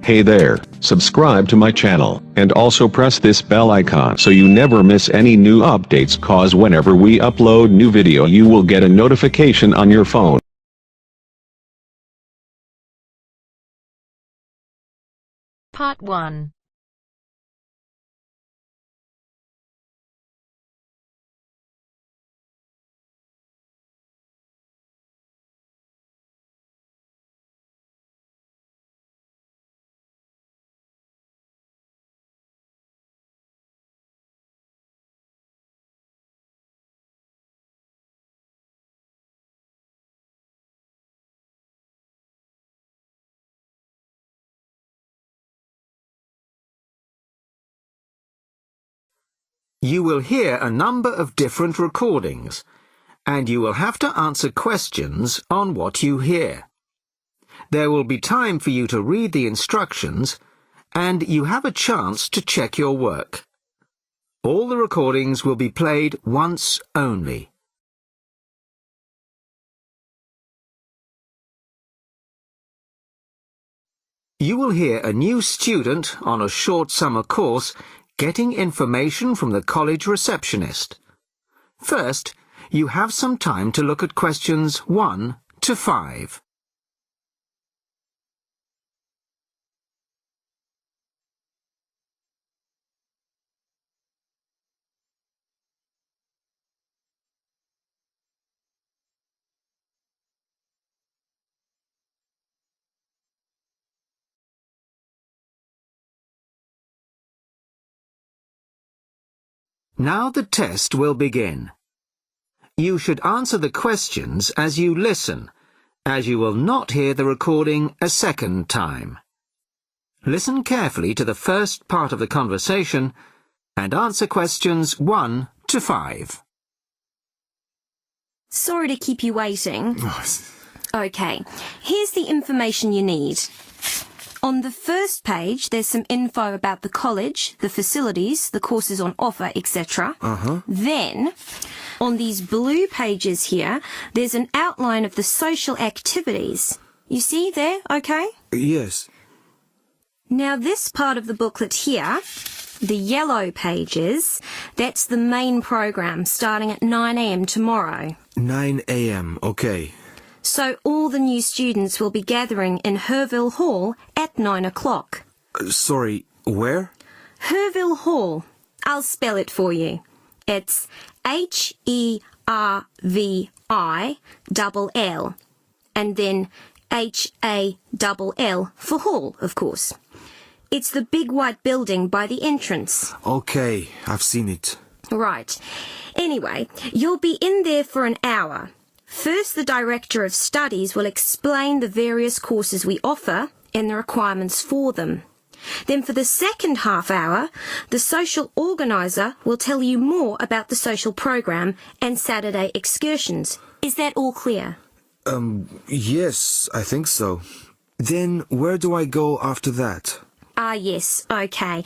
Hey there, subscribe to my channel, and also press this bell icon so you never miss any new updates, cause whenever we upload new video you will get a notification on your phone. Part 1. You will hear a number of different recordings, and you will have to answer questions on what you hear. There will be time for you to read the instructions, and you have a chance to check your work. All the recordings will be played once only. You will hear a new student on a short summer course getting information from the college receptionist. First, you have some time to look at questions 1 to 5. Now the test will begin. You should answer the questions as you listen, as you will not hear the recording a second time. Listen carefully to the first part of the conversation and answer questions 1 to 5. Sorry to keep you waiting. Okay, here's the information you need. On the first page, there's some info about the college, the facilities, the courses on offer, etc. Then, on these blue pages here, there's an outline of the social activities. You see there, okay? Yes. Now, this part of the booklet here, the yellow pages, that's the main program starting at 9 a.m. tomorrow. 9 a.m., okay. So all the new students will be gathering in Herville Hall at 9 o'clock. Sorry, where? Herville Hall. I'll spell it for you. It's Hervill, and then Hall for hall, of course. It's the big white building by the entrance. Okay, I've seen it. Right. Anyway, you'll be in there for an hour. First, the Director of Studies will explain the various courses we offer and the requirements for them. Then for the second half hour, the social organiser will tell you more about the social program and Saturday excursions. Is that all clear? Yes, I think so. Then where do I go after that? Yes, okay.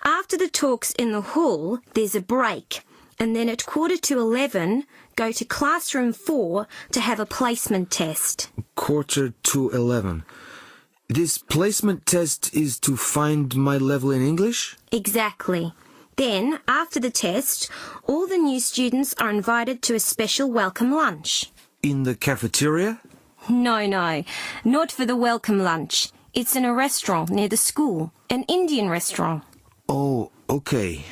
After the talks in the hall, there's a break. And then at 11:15, go to classroom 4 to have a placement test. 11:45. This placement test is to find my level in English? Exactly. Then, after the test, all the new students are invited to a special welcome lunch. In the cafeteria? No, not for the welcome lunch. It's in a restaurant near the school, an Indian restaurant. Oh, okay.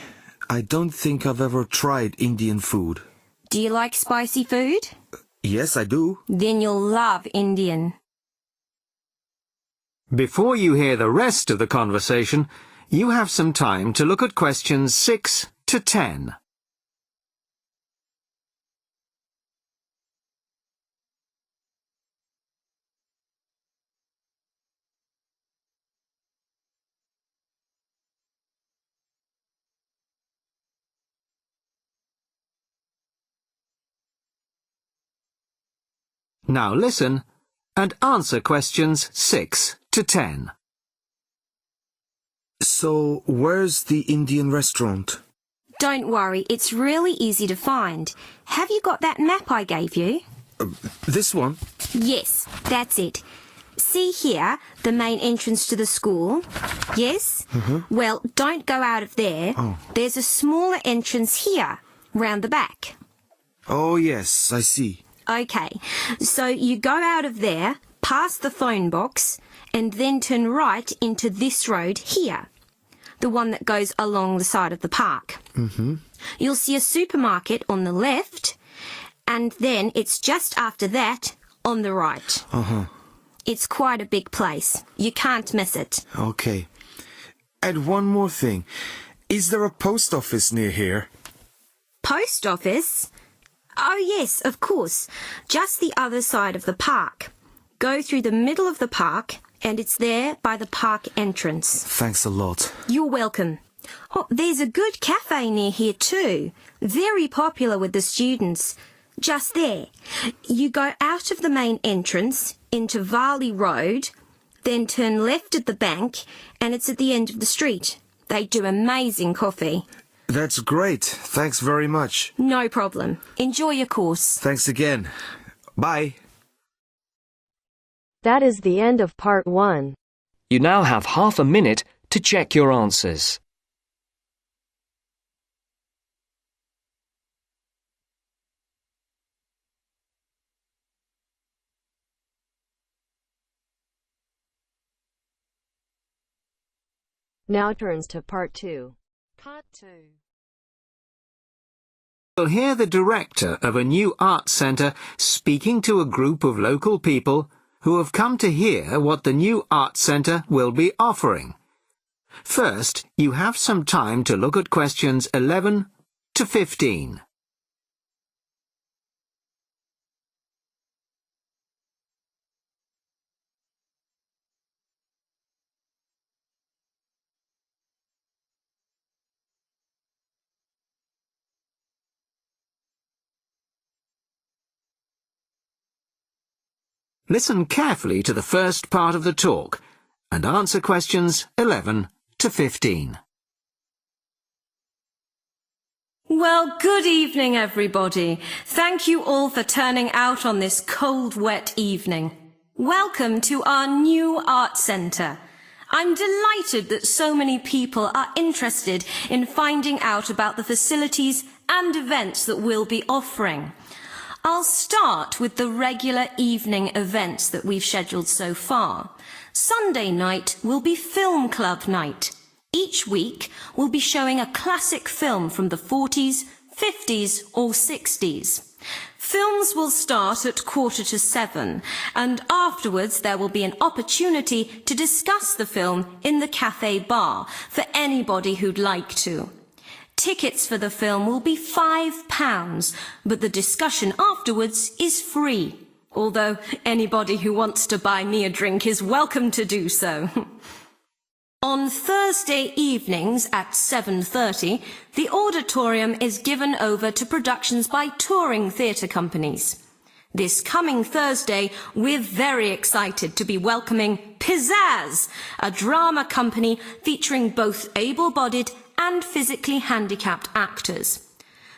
I don't think I've ever tried Indian food. Do you like spicy food? Yes, I do. Then you'll love Indian. Before you hear the rest of the conversation, you have some time to look at questions 6 to 10. Now listen and answer questions 6 to 10. So, where's the Indian restaurant? Don't worry, it's really easy to find. Have you got that map I gave you? This one? Yes, that's it. See here, the main entrance to the school? Yes? Well, don't go out of there. There's a smaller entrance here, round the back. Oh, yes, I see. Okay, so you go out of there, past the phone box, and then turn right into this road here, the one that goes along the side of the park. You'll see a supermarket on the left, and then it's just after that on the right. It's quite a big place. You can't miss it. Okay. And one more thing. Is there a post office near here? Post office? Oh yes, of course. Just the other side of the park. Go through the middle of the park, and it's there by the park entrance. Thanks a lot. You're welcome. Oh, there's a good cafe near here too. Very popular with the students. Just there. You go out of the main entrance into Varley Road, then turn left at the bank, and it's at the end of the street. They do amazing coffee. That's great. Thanks very much. No problem. Enjoy your course. Thanks again. Bye. That is the end of part 1. You now have half a minute to check your answers. Now turns to part 2. Part 2. You'll hear the director of a new art centre speaking to a group of local people who have come to hear what the new art centre will be offering. First, you have some time to look at questions 11 to 15. Listen carefully to the first part of the talk and answer questions 11 to 15. Well, good evening, everybody. Thank you all for turning out on this cold, wet evening. Welcome to our new art centre. I'm delighted that so many people are interested in finding out about the facilities and events that we'll be offering. I'll start with the regular evening events that we've scheduled so far. Sunday night will be film club night. Each week we'll be showing a classic film from the 40s, 50s or 60s. Films will start at 6:45, and afterwards there will be an opportunity to discuss the film in the cafe bar for anybody who'd like to. Tickets for the film will be £5, but the discussion afterwards is free, although anybody who wants to buy me a drink is welcome to do so. On Thursday evenings at 7:30, the auditorium is given over to productions by touring theatre companies. This coming Thursday, we're very excited to be welcoming Pizzazz, a drama company featuring both able-bodied and physically handicapped actors.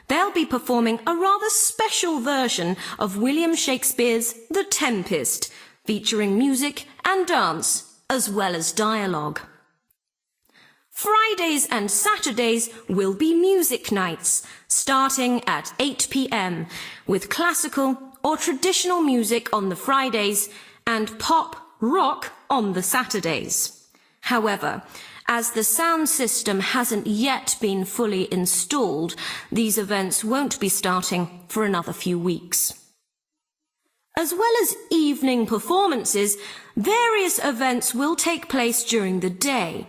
They'll be performing a rather special version of William Shakespeare's The Tempest, featuring music and dance, as well as dialogue. Fridays and Saturdays will be music nights, starting at 8 p.m, with classical or traditional music on the Fridays and pop rock on the Saturdays. However, as the sound system hasn't yet been fully installed, these events won't be starting for another few weeks. As well as evening performances, various events will take place during the day.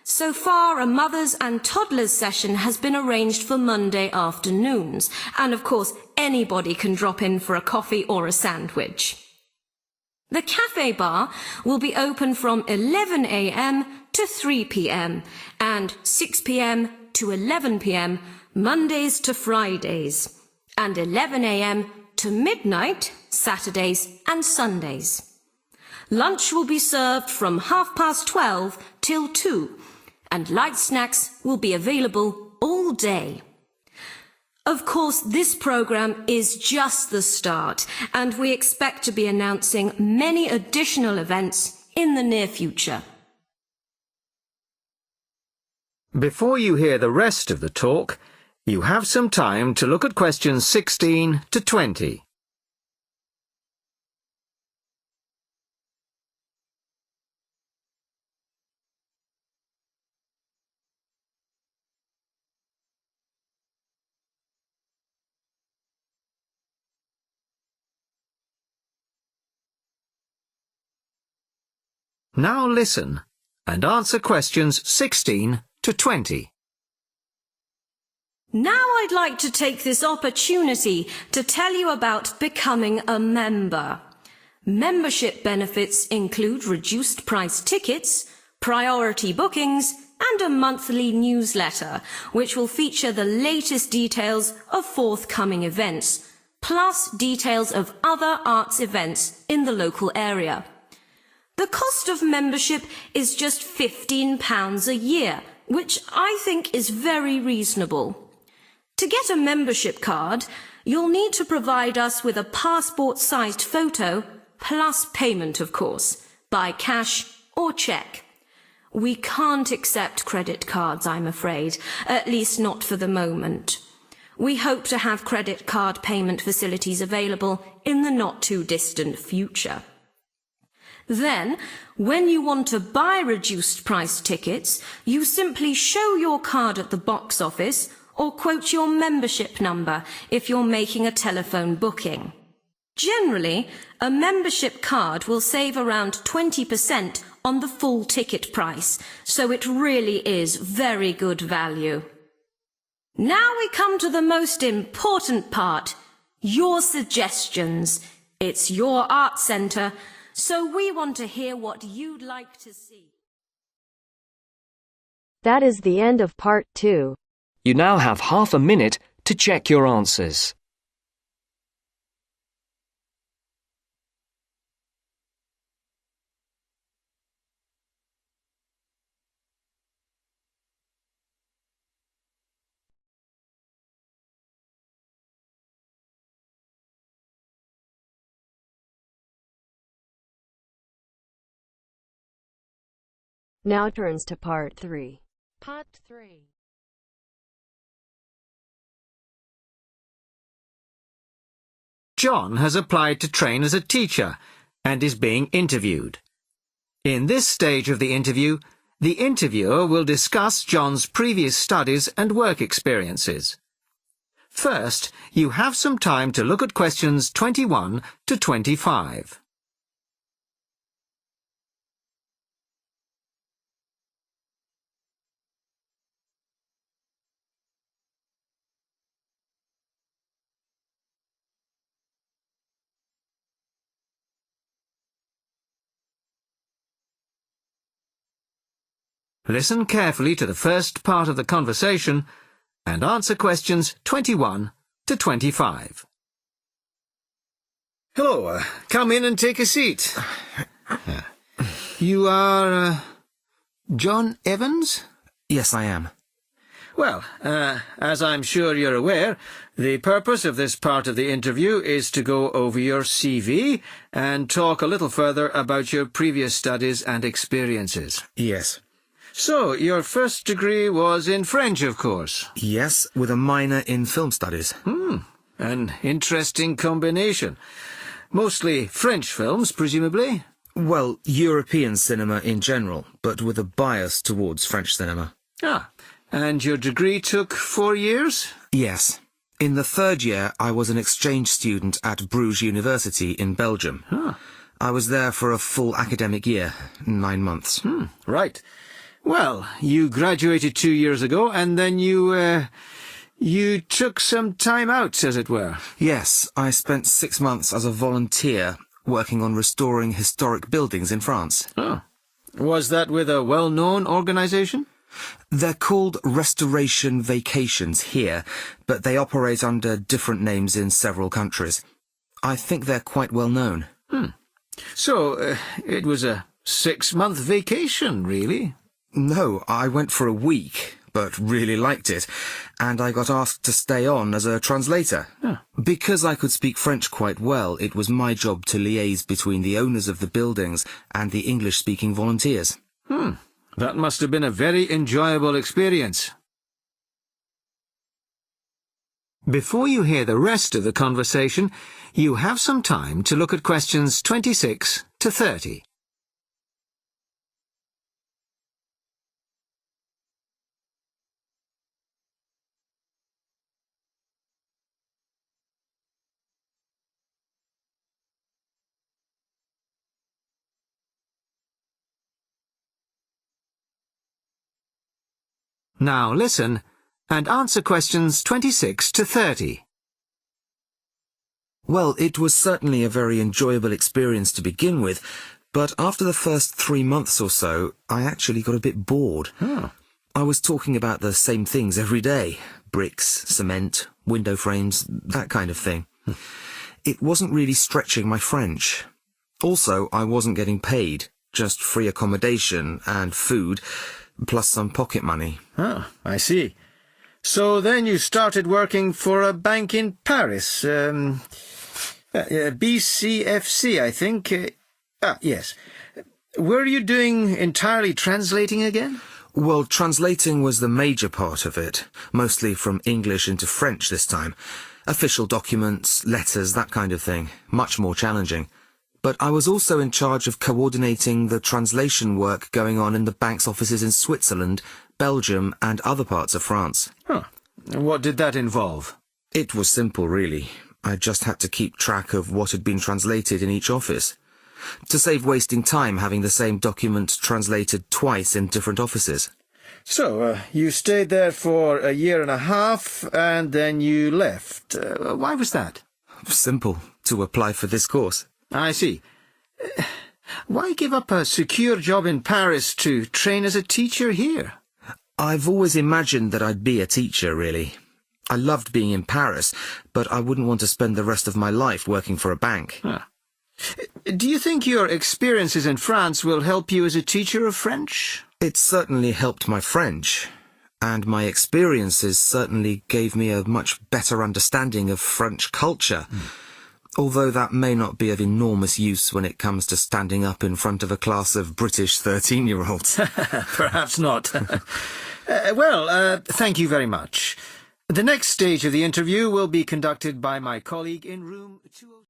So far, a mothers and toddlers session has been arranged for Monday afternoons, and of course anybody can drop in for a coffee or a sandwich. The cafe bar will be open from 11 a.m. to 3 p.m. and 6 p.m. to 11 p.m. Mondays to Fridays, and 11 a.m. to midnight Saturdays and Sundays. Lunch will be served from 12:30 till 2, and light snacks will be available all day. Of course, this programme is just the start, and we expect to be announcing many additional events in the near future. Before you hear the rest of the talk, you have some time to look at questions 16 to 20. Now listen and answer questions 16 to 20. Now I'd like to take this opportunity to tell you about becoming a member. Membership benefits include reduced price tickets, priority bookings, and a monthly newsletter, which will feature the latest details of forthcoming events, plus details of other arts events in the local area. The cost of membership is just £15 a year, which I think is very reasonable. To get a membership card, you'll need to provide us with a passport-sized photo, plus payment, of course, by cash or cheque. We can't accept credit cards, I'm afraid, at least not for the moment. We hope to have credit card payment facilities available in the not-too-distant future. Then, when you want to buy reduced price tickets, you simply show your card at the box office or quote your membership number if you're making a telephone booking. Generally, a membership card will save around 20% on the full ticket price, so it really is very good value. Now we come to the most important part, your suggestions. It's your art centre, so we want to hear what you'd like to see. That is the end of part 2. You now have half a minute to check your answers. Now turns to part 3. Part 3. John has applied to train as a teacher and is being interviewed. In this stage of the interview, the interviewer will discuss John's previous studies and work experiences. First, you have some time to look at questions 21 to 25. Listen carefully to the first part of the conversation and answer questions 21 to 25. Hello, come in and take a seat. You are, John Evans? Yes, I am. Well, as I'm sure you're aware, the purpose of this part of the interview is to go over your CV and talk a little further about your previous studies and experiences. Yes. So, your first degree was in French, of course. Yes, with a minor in film studies. An interesting combination. Mostly French films, presumably? Well, European cinema in general, but with a bias towards French cinema. Ah, and your degree took 4 years? Yes. In the third year, I was an exchange student at Bruges University in Belgium. I was there for a full academic year, 9 months. Right. Well, you graduated 2 years ago, and then you took some time out, as it were. Yes, I spent 6 months as a volunteer working on restoring historic buildings in France. Oh. Was that with a well-known organisation? They're called Restoration Vacations here, but they operate under different names in several countries. I think they're quite well known. So, it was a 6-month vacation, really? No, I went for a week, but really liked it, and I got asked to stay on as a translator. Because I could speak French quite well, it was my job to liaise between the owners of the buildings and the English-speaking volunteers. That must have been a very enjoyable experience. Before you hear the rest of the conversation, you have some time to look at questions 26 to 30. Now listen and answer questions 26 to 30. Well, it was certainly a very enjoyable experience to begin with, but after the first 3 months or so, I actually got a bit bored. I was talking about the same things every day. Bricks, cement, window frames, that kind of thing. It wasn't really stretching my French. Also, I wasn't getting paid, just free accommodation and food, plus some pocket money. I see. So then you started working for a bank in Paris, BCFC, I think. Yes. Were you doing entirely translating again? Well, translating was the major part of it, mostly from English into French this time. Official documents, letters, that kind of thing. Much more challenging. But I was also in charge of coordinating the translation work going on in the bank's offices in Switzerland, Belgium, and other parts of France. What did that involve? It was simple, really. I just had to keep track of what had been translated in each office, to save wasting time having the same document translated twice in different offices. So, you stayed there for a year and a half, and then you left. Why was that? Simple. To apply for this course. I see. Why give up a secure job in Paris to train as a teacher here? I've always imagined that I'd be a teacher, really. I loved being in Paris, but I wouldn't want to spend the rest of my life working for a bank. Do you think your experiences in France will help you as a teacher of French? It certainly helped my French, and my experiences certainly gave me a much better understanding of French culture. Although that may not be of enormous use when it comes to standing up in front of a class of British 13-year-olds. Perhaps not. Thank you very much. The next stage of the interview will be conducted by my colleague in room 202.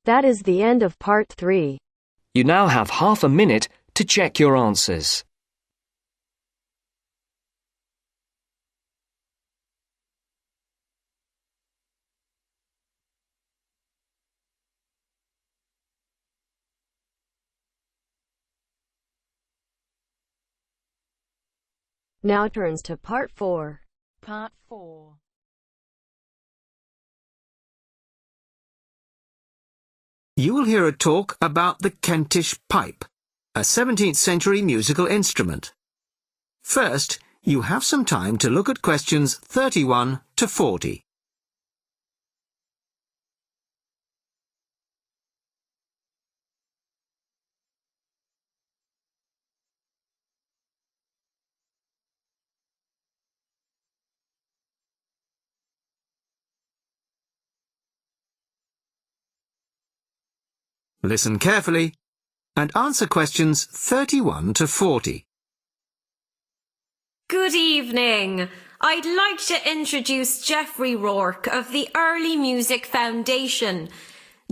That is the end of part 3. You now have half a minute to check your answers. Now turns to part 4. Part 4. You will hear a talk about the Kentish pipe, a 17th century musical instrument. First, you have some time to look at questions 31 to 40. Listen carefully and answer questions 31 to 40. Good evening. I'd like to introduce Geoffrey Rourke of the Early Music Foundation.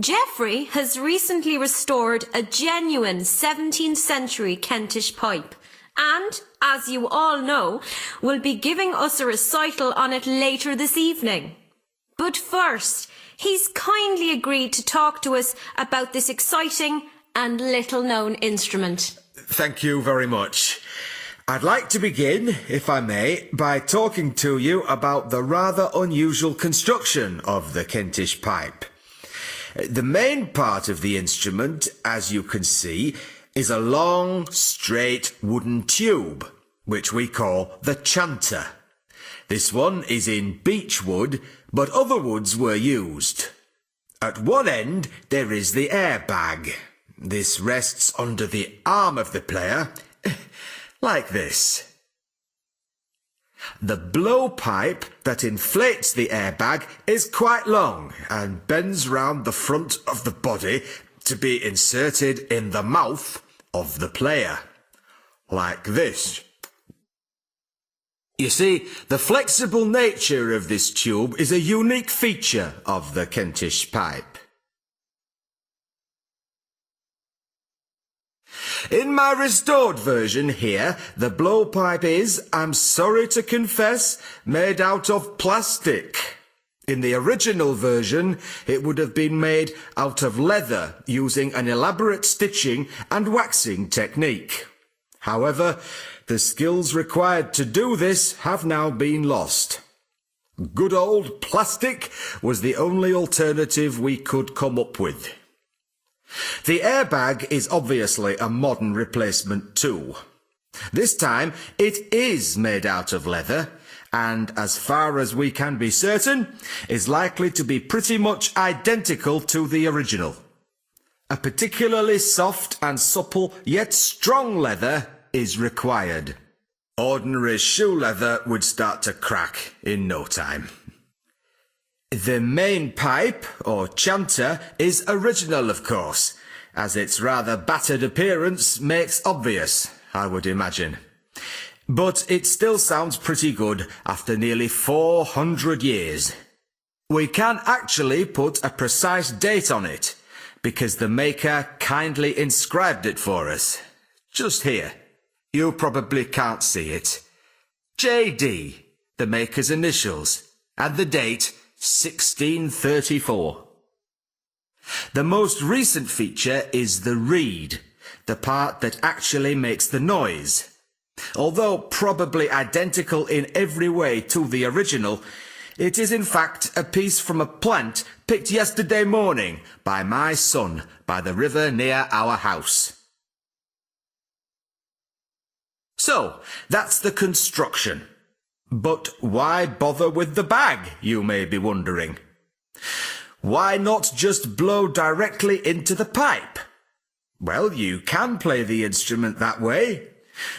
Geoffrey has recently restored a genuine 17th century Kentish pipe and, as you all know, will be giving us a recital on it later this evening. But first, he's kindly agreed to talk to us about this exciting and little-known instrument. Thank you very much. I'd like to begin, if I may, by talking to you about the rather unusual construction of the Kentish pipe. The main part of the instrument, as you can see, is a long, straight wooden tube, which we call the chanter. This one is in beech wood, but other woods were used. At one end there is the air bag. This rests under the arm of the player, like this. The blowpipe that inflates the airbag is quite long and bends round the front of the body to be inserted in the mouth of the player, like this. You see, the flexible nature of this tube is a unique feature of the Kentish pipe. In my restored version here, the blowpipe is, I'm sorry to confess, made out of plastic. In the original version, it would have been made out of leather using an elaborate stitching and waxing technique. However, the skills required to do this have now been lost. Good old plastic was the only alternative we could come up with. The airbag is obviously a modern replacement too. This time it is made out of leather and, as far as we can be certain, is likely to be pretty much identical to the original. A particularly soft and supple yet strong leather is required. Ordinary shoe leather would start to crack in no time. The main pipe, or chanter, is original, of course, as its rather battered appearance makes obvious, I would imagine. But it still sounds pretty good after nearly 400 years. We can actually put a precise date on it, because the maker kindly inscribed it for us. Just here. You probably can't see it. JD, the maker's initials, and the date 1634. The most recent feature is the reed, the part that actually makes the noise. Although probably identical in every way to the original, it is in fact a piece from a plant picked yesterday morning by my son by the river near our house. So, that's the construction. But why bother with the bag, you may be wondering? Why not just blow directly into the pipe? Well, you can play the instrument that way.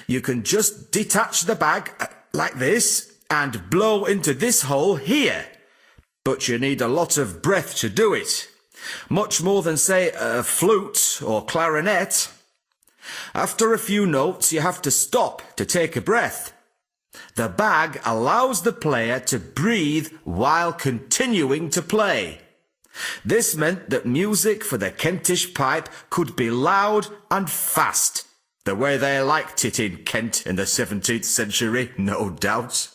You can just detach the bag like this and blow into this hole here. But you need a lot of breath to do it. Much more than, say, a flute or clarinet. After a few notes, you have to stop to take a breath. The bag allows the player to breathe while continuing to play. This meant that music for the Kentish pipe could be loud and fast, the way they liked it in Kent in the 17th century, no doubt.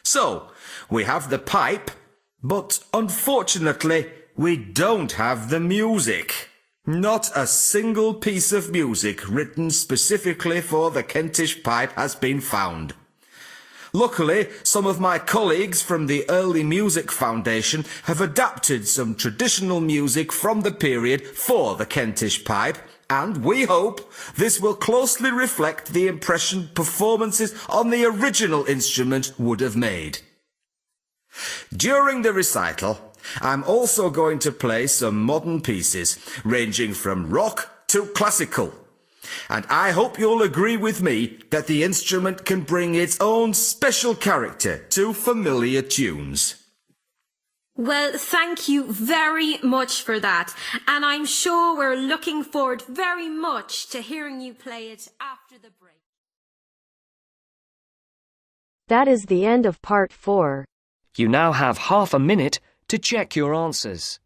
So, we have the pipe, but unfortunately, we don't have the music. Not a single piece of music written specifically for the Kentish pipe has been found. Luckily, some of my colleagues from the Early Music Foundation have adapted some traditional music from the period for the Kentish pipe, and we hope this will closely reflect the impression performances on the original instrument would have made. During the recital, I'm also going to play some modern pieces, ranging from rock to classical. And I hope you'll agree with me that the instrument can bring its own special character to familiar tunes. Well, thank you very much for that. And I'm sure we're looking forward very much to hearing you play it after the break. That is the end of part 4. You now have half a minute to check your answers.